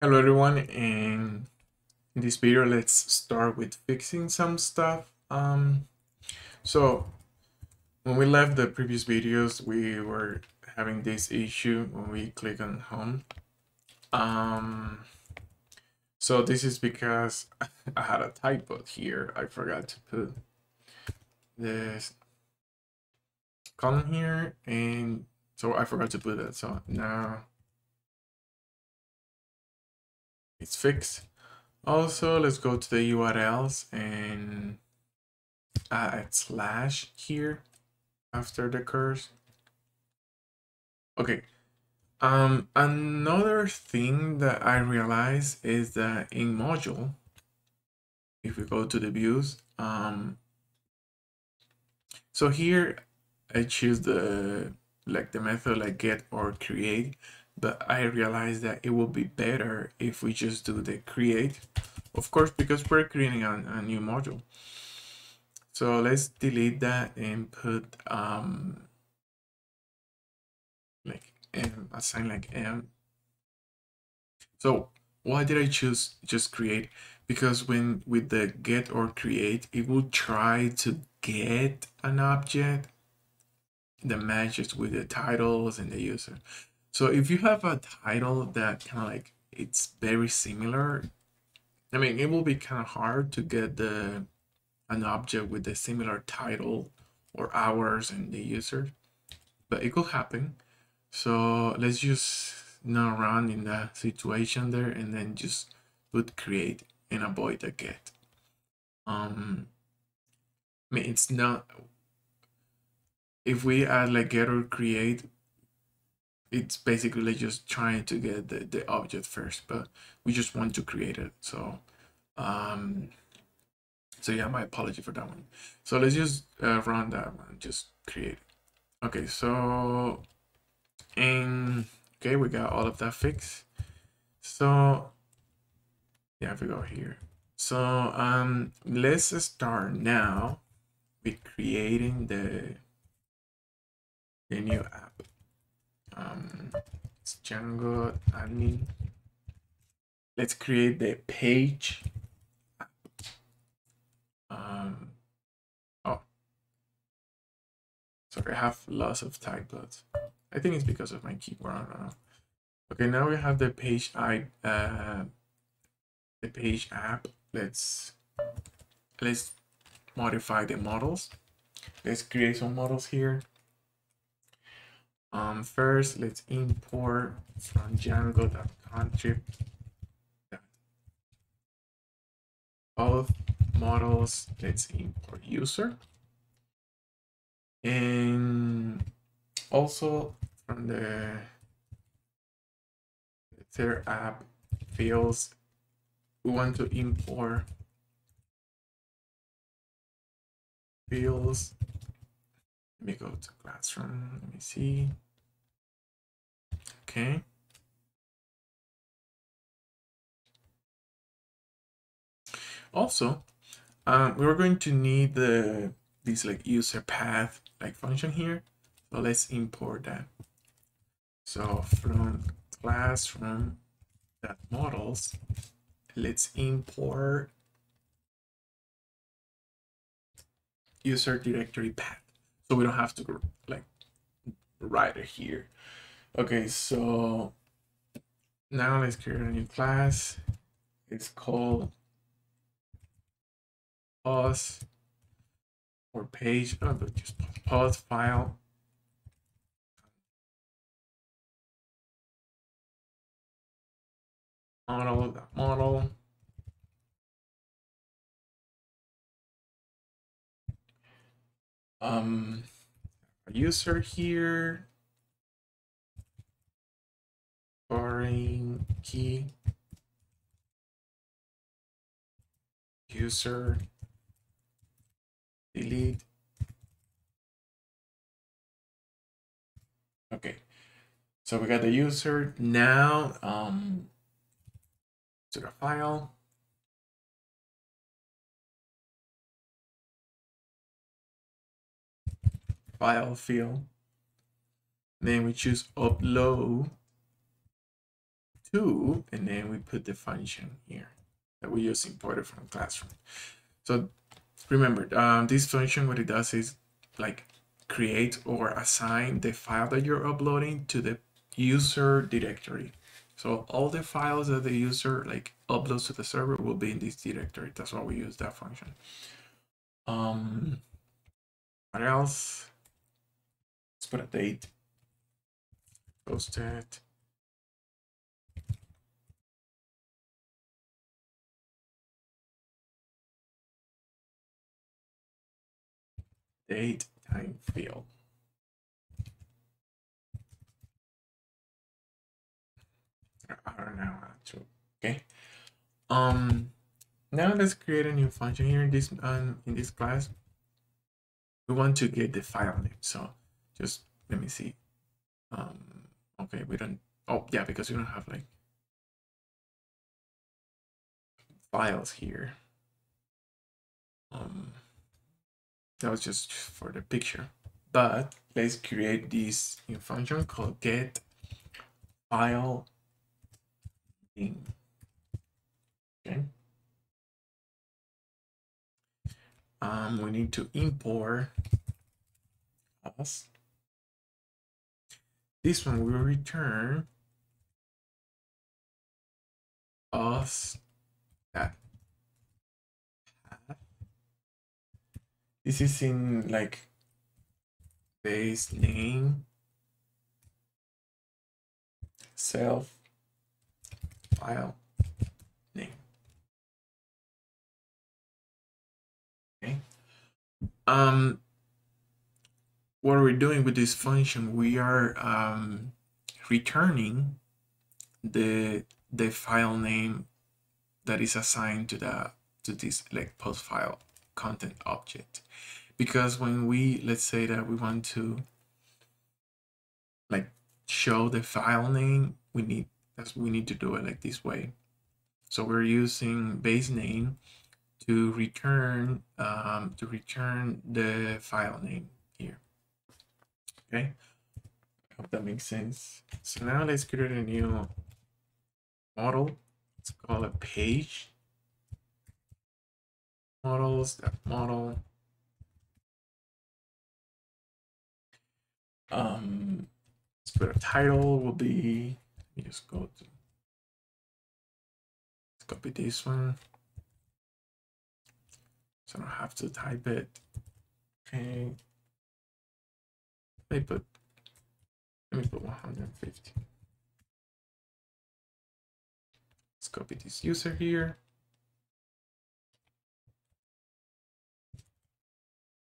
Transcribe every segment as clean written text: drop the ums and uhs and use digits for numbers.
Hello everyone, and in this video let's start with fixing some stuff. So when we left the previous videos, we were having this issue when we click on home. Um, so this is because I had a typo here. I forgot to put this column here, and so I forgot to put that. So now it's fixed. Also, let's go to the URLs and add slash here after the curse. Okay. Another thing that I realized is that in module, if we go to the views, so here I choose the method like get or create, but I realized that it will be better if we just do the create, of course, because we're creating a new module. So let's delete that and put like m, assign like m. So why did I choose just create? Because when with the get or create, it will try to get an object that matches with the titles and the user. So if you have a title that kind of like it's very similar, I mean it will be kind of hard to get the an object with a similar title or hours and the user, but it could happen. So let's just not run in that situation there and then just put create and avoid the get. I mean, it's not, if we add like get or create, it's basically like just trying to get the object first, but we just want to create it. Um, so yeah, my apology for that one. So let's just run that one, just create. Okay, so, and okay, we got all of that fixed. So yeah, if we go here. So let's start now with creating the new app. It's Django admin. Let's create the page. Um, oh, sorry, I have lots of typos. I think it's because of my keyboard. I don't know. Okay, now we have the page the page app. Let's modify the models. Let's create some models here. First, let's import from Django.contrib both models. Let's import user, and also from the third app fields, we want to import fields. Let me go to classroom. Let me see. Okay. Also, we're going to need this like user path like function here. So let's import that. So from classroom models, let's import user directory path. So we don't have to like write it here. Okay, so now let's create a new class. It's called pause or page. Oh, but just pause file. Model. A user here. Foreign key. User. Delete. Okay. So we got the user now. To the file. File field. Then we choose upload. 2, and then we put the function here that we just imported from classroom. So remember, this function, what it does is like create or assign the file that you're uploading to the user directory. So all the files that the user like uploads to the server will be in this directory. That's why we use that function. What else? Let's put a date. Posted. Date time field. I don't know how to. Okay. Now let's create a new function here in this class. We want to get the file name. So just let me see. Okay, we don't. Oh yeah, because we don't have like files here. That was just for the picture. But let's create this new function called get file name. Okay. We need to import us. This one will return us that. This is in like base name self file name. Okay. What we're doing with this function, we are returning the file name that is assigned to this like post file content object, because when we, let's say that we want to like show the file name, we need to do it like this way. So we're using base name to return the file name here. Okay, I hope that makes sense. So now let's create a new model. Let's call it page models. That model. Let's put a title will be. Let me just go to. Let's copy this one, so I don't have to type it. Okay. Let me put 150. Let's copy this user here.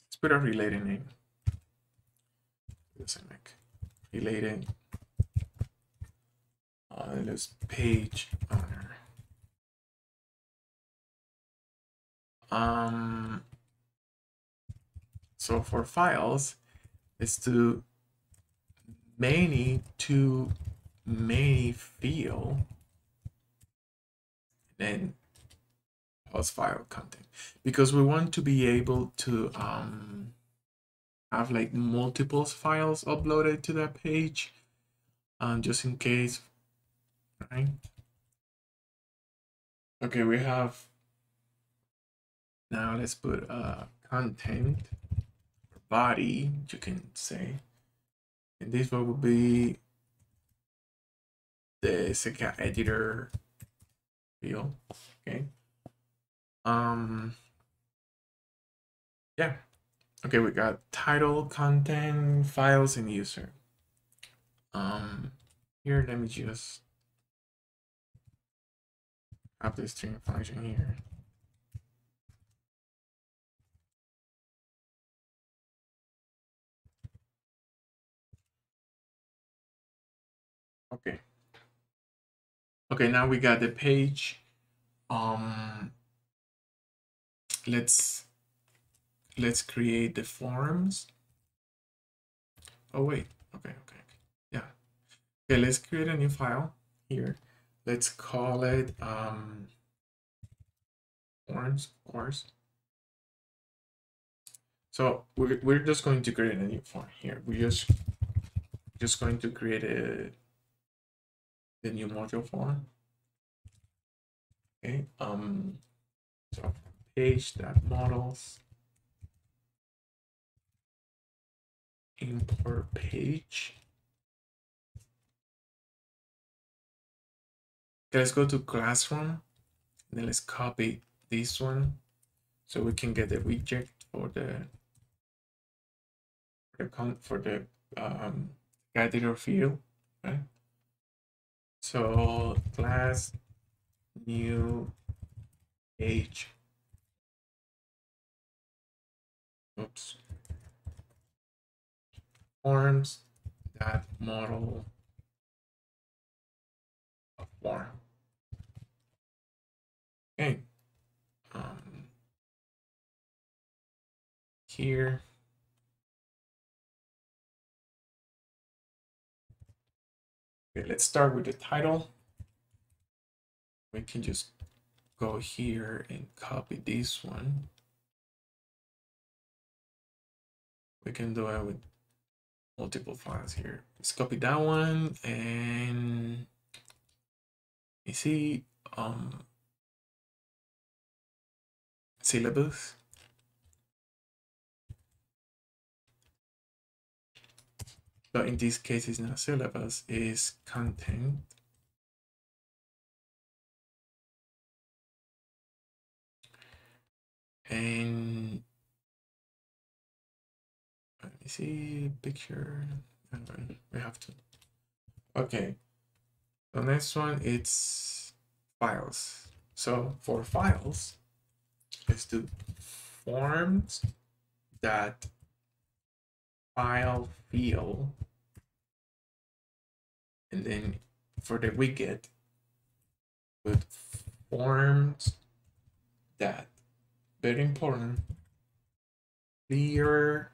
Let's put a related name. Doesn't make related. Let's page owner. So for files, it's to many field, then post file content, because we want to be able to have like multiple files uploaded to that page, just in case, right? Okay, we have, now let's put content body, you can say, and this one will be the second editor field. Okay. Yeah. Okay, we got title, content, files, and user. Here, let me just have this string function here. Okay. Okay, now we got the page. Let's create the forms. Oh wait. Okay. Yeah. Okay, let's create a new file here. Let's call it forms course. So we're just going to create a new form here. We're just going to create the the new module form. Okay, so page that models import page. Okay, let's go to classroom. Then let's copy this one so we can get the widget for the editor field. Right? So class new page. Oops. Forms that model a form. Okay. Here. Okay, let's start with the title. We can just go here and copy this one. We can do it with multiple files here. Let's copy that one and you see syllabus. So in this case, it's not syllabus, it's content. And let me see picture. We have to. Okay. The next one it's files. So for files, let's do forms that file field, and then for the widget, put forms that, very important, clearable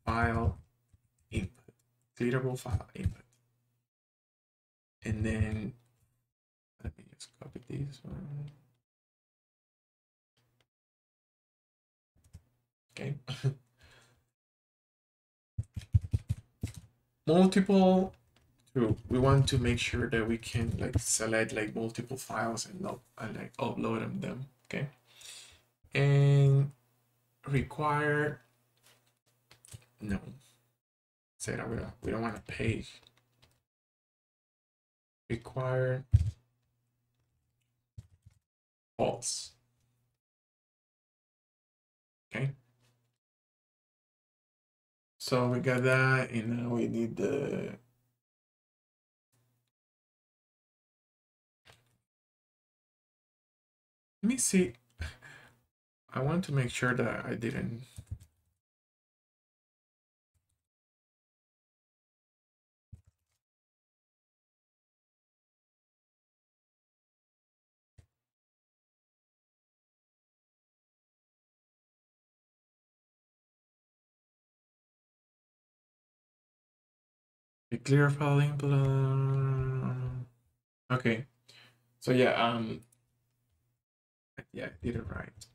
file input, clearable file input. And then let me just copy this one. Okay. Multiple. We want to make sure that we can like select like multiple files and not like upload them. Okay. And require. No. Say that we don't want a page. Require false. Okay. So we got that, and now we need the let me see. I want to make sure that I didn't. A clear file input. Okay. So yeah, yeah, I did it right.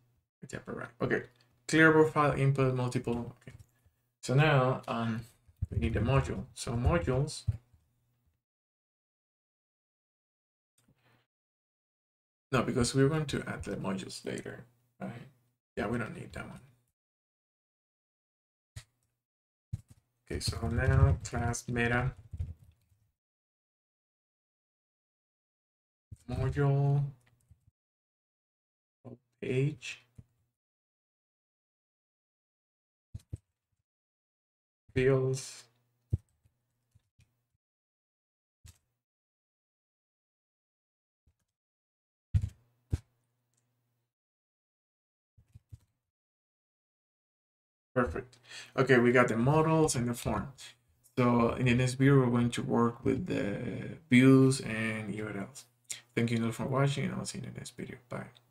I did it right. Okay. Clearable file input multiple. Okay. So now we need a module. So modules. No, because we're going to add the modules later, right? Yeah, we don't need that one. Okay, so now class meta module page fields. Perfect. Okay, we got the models and the form. So in the next video, we're going to work with the views and URLs. Thank you for watching, and I'll see you in the next video. Bye.